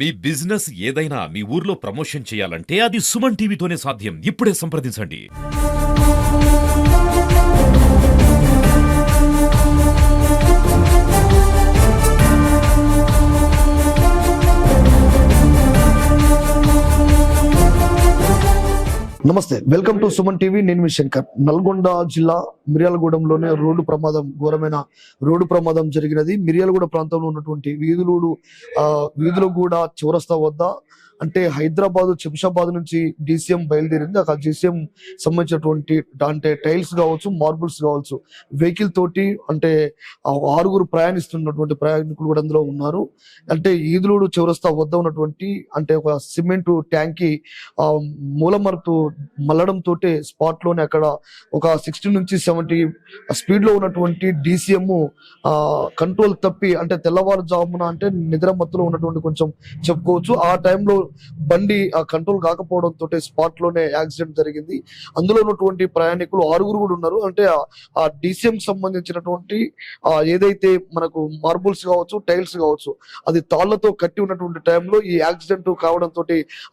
మీ business ఏదైనా మీ ఊర్లో promotion చేయాలంటే అది సుమన్ టీవీతోనే సాధ్యం. ఇప్పుడే సంప్రదించండి. నమస్తే, వెల్కమ్ టు సుమన్ టీవీ. నేను మీ శంకర్. నల్గొండ జిల్లా మిర్యాలగూడెంలోనే ఘోరమైన రోడ్డు ప్రమాదం జరిగినది. మిర్యాలగూడ ప్రాంతంలో ఉన్నటువంటి వీధులగూడ చౌరస్తా వద్ద, అంటే హైదరాబాద్ శంషాబాద్ నుంచి DCM బయలుదేరింది. అక్కడ DCM సంబంధించినటువంటి అంటే టైల్స్ కావచ్చు, మార్బుల్స్ కావచ్చు, వెహికల్ తోటి అంటే 6 ప్రయాణిస్తున్నటువంటి ప్రయాణికులు కూడా అందులో ఉన్నారు. అంటే ఈదులూడు చౌరస్తా వద్ద ఉన్నటువంటి అంటే ఒక సిమెంట్ ట్యాంకి మూలమరుపు మల్లడం తోటే స్పాట్ లోనే అక్కడ ఒక 60 నుంచి 70 స్పీడ్ లో ఉన్నటువంటి DCM కంట్రోల్ తప్పి, అంటే తెల్లవారుజామున అంటే నిద్ర మత్తులో ఉన్నటువంటి కొంచెం చెప్పుకోవచ్చు. ఆ టైంలో బండి కంట్రోల్ కాకపోవడంతో స్పాట్ లోనే యాక్సిడెంట్ జరిగింది. అందులో ఉన్నటువంటి ప్రయాణికులు 6 కూడా ఉన్నారు. అంటే ఆ DCM సంబంధించినటువంటి ఏదైతే మనకు మార్బుల్స్ కావచ్చు, టైల్స్ కావచ్చు, అది తాళ్లతో కట్టి ఉన్నటువంటి టైంలో ఈ యాక్సిడెంట్ కావడంతో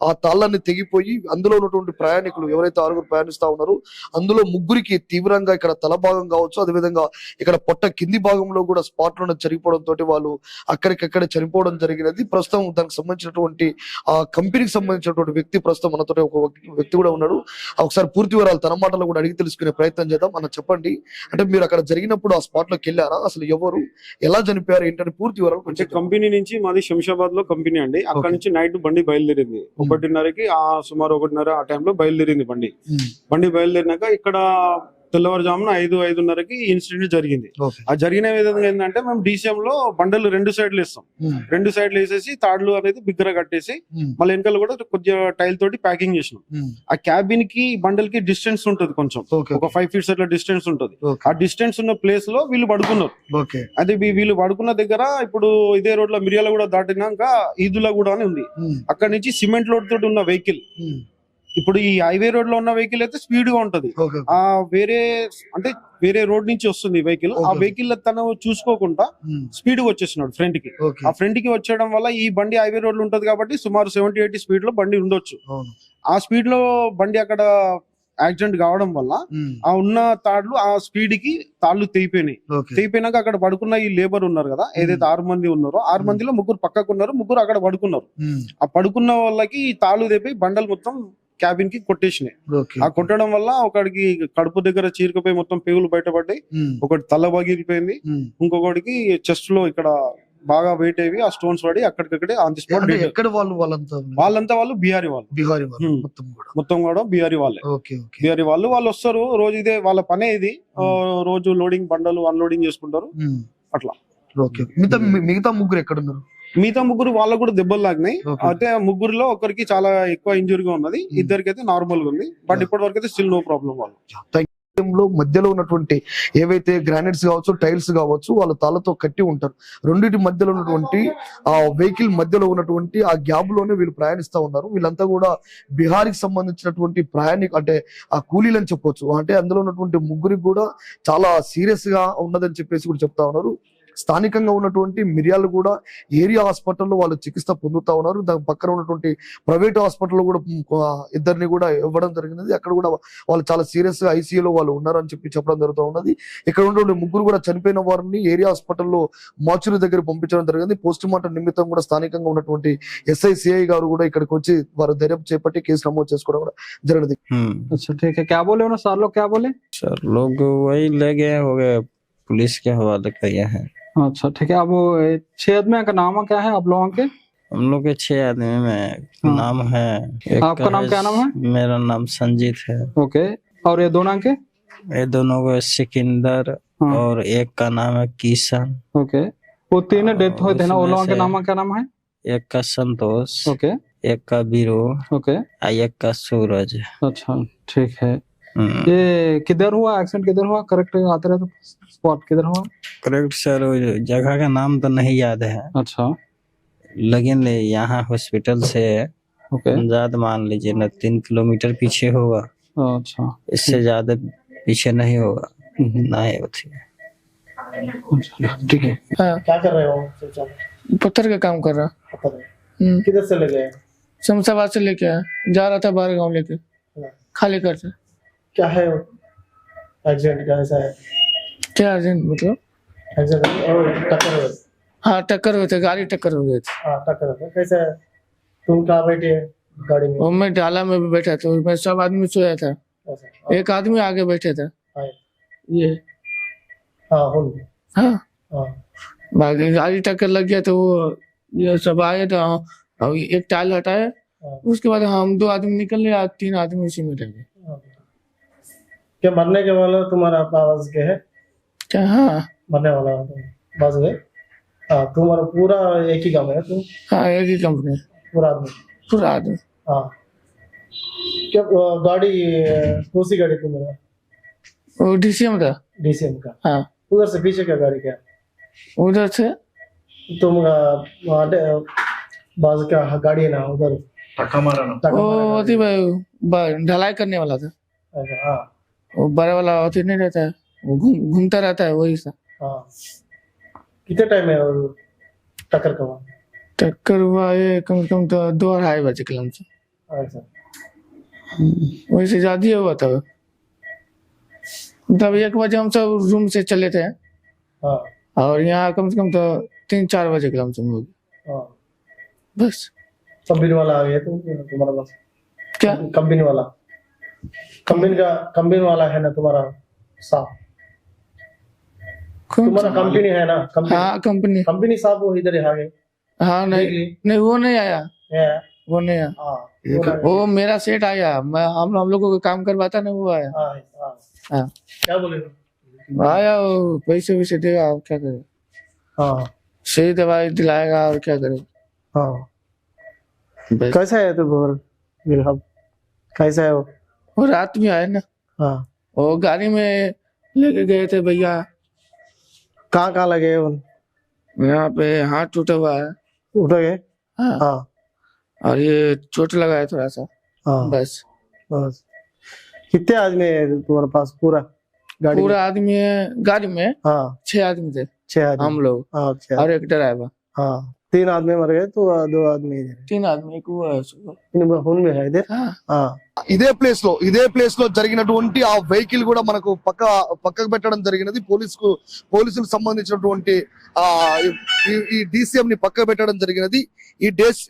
ఆ తాళ్ళని తెగిపోయి అందులో ఉన్నటువంటి ప్రయాణికులు ఎవరైతే 6 ప్రయాణిస్తా ఉన్నారో అందులో 3కి తీవ్రంగా ఇక్కడ తల భాగం కావచ్చు, అదేవిధంగా ఇక్కడ పొట్ట కింది భాగంలో కూడా స్పాట్ లోనే చనిపోవడంతో వాళ్ళు అక్కడికక్కడే చనిపోవడం జరిగినది. ప్రస్తుతం దానికి సంబంధించినటువంటి ఆ కంపెనీకి సంబంధించినటువంటి వ్యక్తి ప్రస్తుతం మనతో ఒక వ్యక్తి కూడా ఉన్నాడు. ఒకసారి పూర్తి వివరాలు తన మాటలు కూడా అడిగి తెలుసుకునే ప్రయత్నం చేద్దాం. అన్న చెప్పండి, అంటే మీరు అక్కడ జరిగినప్పుడు ఆ స్పాట్ లోకి వెళ్ళారా? అసలు ఎవరు ఎలా చనిపోయారు ఏంటంటే పూర్తి వివరాలు కొంచెం. కంపెనీ నుంచి మాది శంషాబాద్ లో కంపెనీ అండి. అక్కడ నుంచి నైట్ బండి బయలుదేరింది 1:30కి, సుమారు 1:30 ఆ టైంలో బయలుదేరింది బండి బయలుదేరినాక ఇక్కడ తెల్లవారుజామున 5-5:30కి ఇన్సిడెంట్ జరిగింది. ఆ జరిగిన విధంగా ఏంటంటే మేము DCM లో బండలు 2 సైడ్లు వేస్తాం. 2 సైడ్లు వేసేసి తాడులు అనేది బిగ్గర కట్టేసి మళ్ళీ వెనకాల కూడా కొద్దిగా టైల్ తోటి ప్యాకింగ్ చేసినాం. ఆ క్యాబిన్ కి బండల్ కి డిస్టెన్స్ ఉంటుంది, కొంచెం ఒక 5 ఫీట్స్ అట్లా డిస్టెన్స్ ఉంటుంది. ఆ డిస్టెన్స్ ఉన్న ప్లేస్ లో వీళ్ళు పడుకున్నారు. అది వీళ్ళు పడుకున్న దగ్గర ఇప్పుడు ఇదే రోడ్ లో మిర్యాలగూడ దాటినాక ఈదులగూడ అని ఉంది. అక్కడ నుంచి సిమెంట్ లోడ్ తోటి ఉన్న వెహికల్, ఇప్పుడు ఈ హైవే రోడ్ లో ఉన్న వెహికల్ అయితే స్పీడ్ గా ఉంటది. ఆ వేరే రోడ్ నుంచి వస్తుంది వెహికల్. ఆ వెహికల్ తను చూసుకోకుండా స్పీడ్ గా వచ్చేసినాడు ఫ్రంట్ కి. ఆ ఫ్రంట్ కి వచ్చేయడం వల్ల ఈ బండి హైవే రోడ్ లో ఉంటది కాబట్టి సుమారు 70-80 స్పీడ్ లో బండి ఉండొచ్చు. ఆ స్పీడ్ లో బండి అక్కడ యాక్సిడెంట్ కావడం వల్ల ఆ ఉన్న తాళ్లు ఆ స్పీడ్ కి తాళ్లు తెగిపోయినాక అక్కడ పడుకున్న ఈ లేబర్ ఉన్నారు కదా, ఏదైతే 6 మంది ఉన్నారో 6 మందిలో 3 పక్కకు ఉన్నారు, 3 అక్కడ పడుకున్నారు. ఆ పడుకున్న వాళ్ళకి ఈ తాళ్లు తెప్పి బండలు మొత్తం క్యాబిన్ కి కొట్టేసినాయి. ఆ కొట్టడం వల్ల ఒకడికి కడుపు దగ్గర చీరకపోయి మొత్తం పేగులు బయటపడ్డాయి, ఒకటి తల పగిలిపోయింది, ఇంకొకటికి చెస్ట్ లో ఇక్కడ బాగా వెయిట్ అయ్యి ఆ స్టోన్స్ పడి అక్కడికక్కడే ఆన్ ది స్పాట్. వాళ్ళంతా వాళ్ళు బీహారీ మొత్తం కూడా బీహారీ వాళ్ళు వస్తారు. రోజు ఇదే వాళ్ళ పనే ఇది. రోజు లోడింగ్ బండలు అన్లోడింగ్ చేసుకుంటారు అట్లా. మిగతా 3 ఎక్కడున్నారు? మిగతా 3 వాళ్ళకు కూడా దెబ్బలు లాగినాయి. అయితే ఆ 3లో ఒకరికి చాలా ఎక్కువ ఇంజురీగా ఉన్నది, 2కి అయితే నార్మల్ గా ఉంది. బట్ ఇప్పటి వరకు అయితే స్టిల్ నో ప్రాబ్లం. వాళ్ళు మధ్యలో ఉన్నటువంటి ఏవైతే గ్రానైట్స్ కావచ్చు, టైల్స్ కావచ్చు, వాళ్ళు తాళ్ళతో కట్టి ఉంటారు. రెండింటి మధ్యలో ఉన్నటువంటి ఆ వెహికల్ మధ్యలో ఉన్నటువంటి ఆ గ్యాప్ లోనే వీళ్ళు ప్రయాణిస్తా ఉన్నారు. వీళ్ళంతా కూడా బీహార్కి సంబంధించినటువంటి అంటే ఆ కూలీలని చెప్పొచ్చు. అంటే అందులో ఉన్నటువంటి 3కి కూడా చాలా సీరియస్ గా ఉన్నదని చెప్పేసి కూడా చెప్తా ఉన్నారు. స్థానికంగా ఉన్నటువంటి మిర్యాలగూడ ఏరియా హాస్పిటల్లో వాళ్ళు చికిత్స పొందుతా ఉన్నారు. దాని పక్కన ఉన్నటువంటి ప్రైవేట్ హాస్పిటల్లో కూడా 2 కూడా ఇవ్వడం జరిగినది. అక్కడ కూడా వాళ్ళు చాలా సీరియస్ గా ICUలో వాళ్ళు ఉన్నారు అని చెప్పడం జరుగుతూ ఉన్నది. ఇక్కడ ఉన్నటువంటి 3 కూడా చనిపోయిన వారిని ఏరియా హాస్పిటల్లో మార్చురీ దగ్గర పంపించడం జరిగింది. పోస్ట్ మార్టం నిమిత్తం కూడా స్థానికంగా ఉన్నటువంటి SI CI గారు కూడా ఇక్కడికి వచ్చి వారు దర్యాప్తు చేపట్టి కేసు నమోదు చేసుకోవడం కూడా జరిగింది. पुलिस के हवाले किए हैं। अच्छा ठीक है। अब 6 आदमी का नाम क्या है आप लोगों के? हम लोग के 6 आदमी में नाम है। आपका नाम क्या नाम है? मेरा नाम संजीत है। ओके। और ये दोनों के? ये दोनों को सिकंदर और एक का नाम है किशन। ओके। वो 3 डेथ हुए थे ना, उन लोगों के नाम क्या नाम है? एक का संतोष, ओके, एक का बीरो, ओके, एक का सूरज। अच्छा ठीक है। ये किधर हुआ एक्सीडेंट? किधर हुआ? करेक्ट आते रहे तो स्पॉट किधर हुआ? करेक्ट सर, जगह का नाम तो नहीं याद है। अच्छा, लेकिन यहाँ हॉस्पिटल से ज्यादा मान लीजिए ना 3 किलोमीटर पीछे होगा। अच्छा, इससे ज्यादा पीछे नहीं होगा ना ही होती। ठीक है। क्या कर रहे हो? पत्थर का काम कर रहा। किधर से लगे? शमशाबाद से लेके आया, जा रहा था बाहर गाँव लेके, खाली कर से। क्या है एक्सीडेंट का ऐसा है? क्या अर्जेंट मतलब? एक्सीडेंट और टक्कर हुई? हाँ टक्कर हुए थे, गाड़ी टक्कर हो गई थी। हाँ टक्कर हुई। कैसे है? तुम कहाँ बैठे है गाड़ी में? और मैं डाला में भी बैठा था, मैं सब आदमी सोया था, ऐसा एक आदमी आगे बैठे था हाँ ये। हाँ हुन हाँ हाँ बाकी गाड़ी टक्कर लग गया तो वो ये सब आए तो और एक टायल हटाया, हाँ। उसके बाद हम 2 आदमी निकल गए, 3 आदमी उसी में रह गए। क्या मरने के वाला तुम्हारा आवाज के है? क्या? हाँ मरने वाला बस गए? हाँ तुम्हारा पूरा एक ही गाँव है तुम? हाँ एक ही कंपनी, पूरा आदमी? पूरा आदमी। हाँ क्या गाड़ी कौन सी गाड़ी तुम्हारा? वो DCM था। डीसीएम का? हाँ उधर से पीछे क्या गाड़ी क्या? उधर से तुम बाजू क्या गाड़ी है ना उधर? टक्का मारा ना? वो होती भाई ढलाई करने वाला था, अच्छा हाँ वो बड़े वाला होती नहीं रहता है, वो घूमता रहता है वही सा। हाँ कितने टाइम है और टक्कर का वहाँ? टक्कर हुआ ये कम से कम तो 2-2:30 बजे कलम से, अच्छा वही से ज्यादा ही हुआ था। तब 1 बजे हम सब रूम से चले थे हाँ और यहाँ कम से कम तो 3-4 बजे कलम से हो गई हाँ बस। कंपनी वाला आ गया तुम्हारा पास? क्या? कंपनी वाला? कंपनी वाला है ना तुम्हारा साहब? कौन तुम्हारा सा? कंपनी है ना? हाँ कंपनी। कंपनी साहब वो इधर ही आ गए? हाँ देख नहीं ली? नहीं वो नहीं आया, है? वो नहीं आया, हाँ वो आ गए। वो मेरा सेट आया, मैं हम लोगों को काम करवाता ना, वो आया। हाँ हाँ हाँ क्या बोले? आया, वो पैसे वैसे देगा और क्या करे, हाँ सही दवाई दिलाएगा और क्या करे हाँ बस। कैसा है तो बोल कैसा है वो? वो रात में आए ना, हाँ वो गाड़ी में लेके गए थे भैया, कहाँ लगे वो? यहाँ पे हाथ टूटा हुआ है। उठ गए? हाँ हाँ और ये चोट लगा है थोड़ा सा हाँ बस। बस। कितने आदमी है तुम्हारे पास पूरा गाड़ी में? पूरा आदमी है गाड़ी में, हाँ 6 आदमी थे 6 आदमी हम लोग हाँ 6 और एक ड्राइवर। हाँ 3 आदमी मर गए तो 2 आदमी इधर 3 आदमी, एक वो है सुबह। खून में है इधर। हाँ हाँ ఇదే ప్లేస్ లో జరిగినటువంటి ఆ వెహికల్ కూడా మనకు పక్కకు పెట్టడం జరిగినది. పోలీసులకు సంబంధించినటువంటి ఈ DCM ని పక్కకు పెట్టడం జరిగినది. ఈ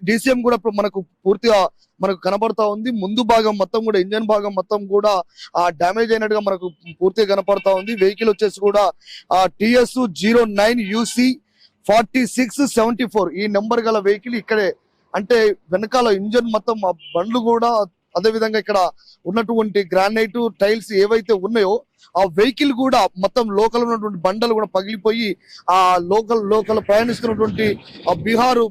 DCM కూడా ఇప్పుడు మనకు పూర్తిగా మనకు కనబడతా ఉంది. ముందు భాగం మొత్తం కూడా ఇంజన్ భాగం మొత్తం కూడా డ్యామేజ్ అయినట్టుగా మనకు పూర్తిగా కనపడతా ఉంది. వెహికల్ వచ్చేసి కూడా TS 09 UC 4674 ఈ నెంబర్ గల వెహికల్ ఇక్కడే, అంటే వెనకాల ఇంజన్ మొత్తం ఆ బండ్లు కూడా, అదే విధంగా ఇక్కడ ఉన్నటువంటి గ్రానైట్ టైల్స్ ఏవైతే ఉన్నాయో ఆ వెహికల్ కూడా మొత్తం లోకల్ ఉన్నటువంటి బండలు కూడా పగిలిపోయి ఆ లోకల్ ప్రయాణిస్తున్నటువంటి ఆ బీహారు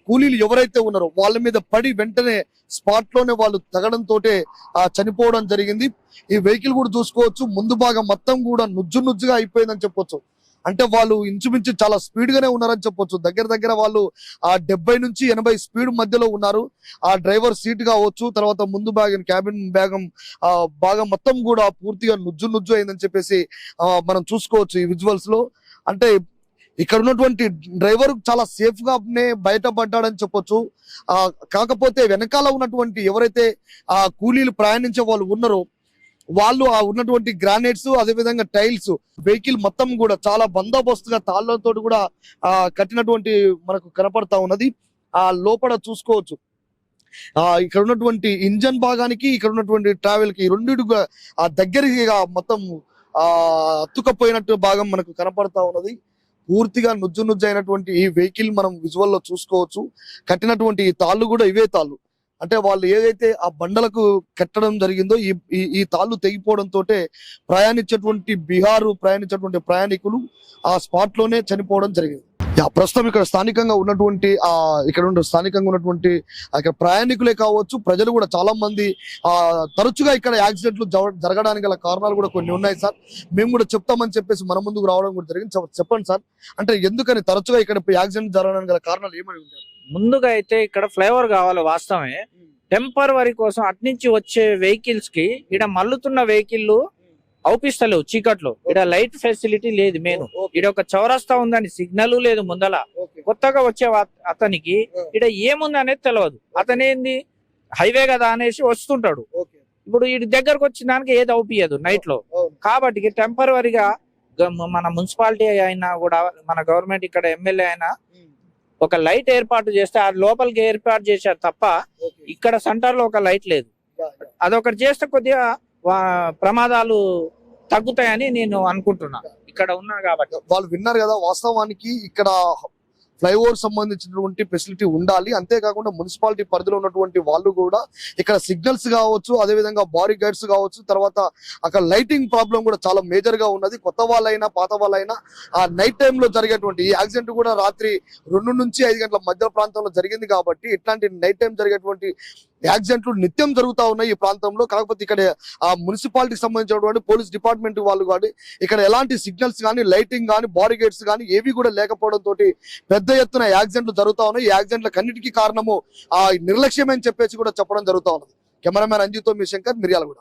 కూలీలు ఎవరైతే ఉన్నారో వాళ్ళ మీద పడి వెంటనే స్పాట్ లోనే వాళ్ళు తగడంతో చనిపోవడం జరిగింది. ఈ వెహికల్ కూడా చూసుకోవచ్చు, ముందు భాగం మొత్తం కూడా నుజ్జుగా అయిపోయిందని చెప్పొచ్చు. అంటే వాళ్ళు ఇంచుమించు చాలా స్పీడ్ గానే ఉన్నారని చెప్పొచ్చు. దగ్గర వాళ్ళు 70 నుంచి 80 స్పీడ్ మధ్యలో ఉన్నారు. ఆ డ్రైవర్ సీట్ కావచ్చు, తర్వాత ముందు క్యాబిన్ భాగం మొత్తం కూడా పూర్తిగా నుజ్జు అయిందని చెప్పేసి మనం చూసుకోవచ్చు ఈ విజువల్స్ లో. అంటే ఇక్కడ ఉన్నటువంటి డ్రైవర్ చాలా సేఫ్ గానే బయటపడ్డాడని చెప్పొచ్చు. కాకపోతే వెనకాల ఉన్నటువంటి ఎవరైతే కూలీలు ప్రయాణించే వాళ్ళు ఉన్నారో వాళ్ళు ఉన్నటువంటి గ్రానైట్స్, అదే విధంగా టైల్స్, వెహికల్ మొత్తం కూడా చాలా బందోబస్తుగా తాళ్లతో కూడా కట్టినటువంటి మనకు కనపడతా ఉన్నది. లోపల చూసుకోవచ్చు ఇక్కడ ఉన్నటువంటి ఇంజన్ భాగానికి ఇక్కడ ఉన్నటువంటి ట్రావెల్ కి రెండిటిగా దగ్గరగా మొత్తం అతుకపోయినట్టు భాగం మనకు కనపడతా ఉన్నది. పూర్తిగా నుజ్జు అయినటువంటి ఈ వెహికల్ మనం విజువల్ లో చూసుకోవచ్చు. కట్టినటువంటి ఈ తాళ్ళు కూడా ఇవే తాళ్ళు, అంటే వాళ్ళు ఏదైతే ఆ బండలకు కట్టడం జరిగిందో ఈ తాళ్ళు తెగిపోవడంతో ప్రయాణించేటువంటి ప్రయాణికులు ఆ స్పాట్ లోనే చనిపోవడం జరిగింది. ప్రస్తుతం ఇక్కడ స్థానికంగా ఉన్నటువంటి ఇక్కడ ప్రయాణికులే కావచ్చు, ప్రజలు కూడా చాలా మంది తరచుగా ఇక్కడ యాక్సిడెంట్లు జరగడానికి గల కారణాలు కూడా కొన్ని ఉన్నాయి సార్. మేము కూడా చెప్తామని చెప్పేసి మన ముందుకు రావడం కూడా జరిగింది. చెప్పండి సార్, అంటే ఎందుకని తరచుగా ఇక్కడ యాక్సిడెంట్ జరగడానికి గల కారణాలు ఏమై ఉంటాయి? ముందుగా అయితే ఇక్కడ ఫ్లైఓవర్ కావాలి వాస్తవమే. టెంపరవరీ కోసం అట్నుంచి వచ్చే వెహికల్స్ కి ఇక్కడ మల్లుతున్న వెహికల్ అవుపిస్తలేవు చీకట్లో. ఇక్కడ లైట్ ఫెసిలిటీ లేదు. మెయిన్ ఇక్కడ ఒక చౌరస్తా ఉందని సిగ్నల్ లేదు ముందల. కొత్తగా వచ్చే అతనికి ఇక్కడ ఏముంది అనేది తెలియదు. అతనేంది హైవే కదా అనేసి వస్తుంటాడు. ఇప్పుడు వీడి దగ్గరకు వచ్చిన దానికి ఏది అవుపియదు నైట్ లో. కాబట్టి టెంపరీగా మన మున్సిపాలిటీ అయినా కూడా మన గవర్నమెంట్ ఇక్కడ ఎమ్మెల్యే అయినా ఒక లైట్ ఏర్పాటు చేస్తే ఆ లోపలికి ఏర్పాటు చేశారు తప్ప ఇక్కడ సెంటర్ లో ఒక లైట్ లేదు. అదొకటి చేస్తే కొద్దిగా ప్రమాదాలు తగ్గుతాయని నేను అనుకుంటున్నా. ఇక్కడ ఉన్నా కాబట్టి వాళ్ళు విన్నారు కదా, వాస్తవానికి ఇక్కడ ఫ్లైఓవర్ సంబంధించినటువంటి ఫెసిలిటీ ఉండాలి. అంతేకాకుండా మున్సిపాలిటీ పరిధిలో ఉన్నటువంటి వాళ్ళు కూడా ఇక్కడ సిగ్నల్స్ కావచ్చు, అదే విధంగా బారీ గైడ్స్ కావచ్చు, తర్వాత అక్కడ లైటింగ్ ప్రాబ్లం కూడా చాలా మేజర్ గా ఉన్నది. కొత్త వాళ్ళైనా పాత వాళ్ళైనా ఆ నైట్ టైమ్ లో జరిగేటువంటి ఈ యాక్సిడెంట్ కూడా రాత్రి 2 నుంచి 5 గంటల మధ్య ప్రాంతంలో జరిగింది. కాబట్టి ఇట్లాంటి నైట్ టైం జరిగేటువంటి యాక్సిడెంట్లు నిత్యం జరుగుతూ ఉన్నాయి ఈ ప్రాంతంలో. కాకపోతే ఇక్కడ ఆ మున్సిపాలిటీకి సంబంధించినటువంటి పోలీస్ డిపార్ట్మెంట్ వాళ్ళు కానీ ఇక్కడ ఎలాంటి సిగ్నల్స్ కానీ లైటింగ్ కానీ బారీ గేట్స్ కానీ ఏవి కూడా లేకపోవడం తోటి పెద్ద ఎత్తున యాక్సిడెంట్లు జరుగుతూ ఉన్నాయి. ఈ యాక్సిడెంట్లకు అన్నిటికీ కారణము ఆ నిర్లక్ష్యం అని చెప్పేసి కూడా చెప్పడం జరుగుతూ ఉన్నది. కెమెరామ్యాన్ అంజితో మీ శంకర్, మిర్యాలగూడ.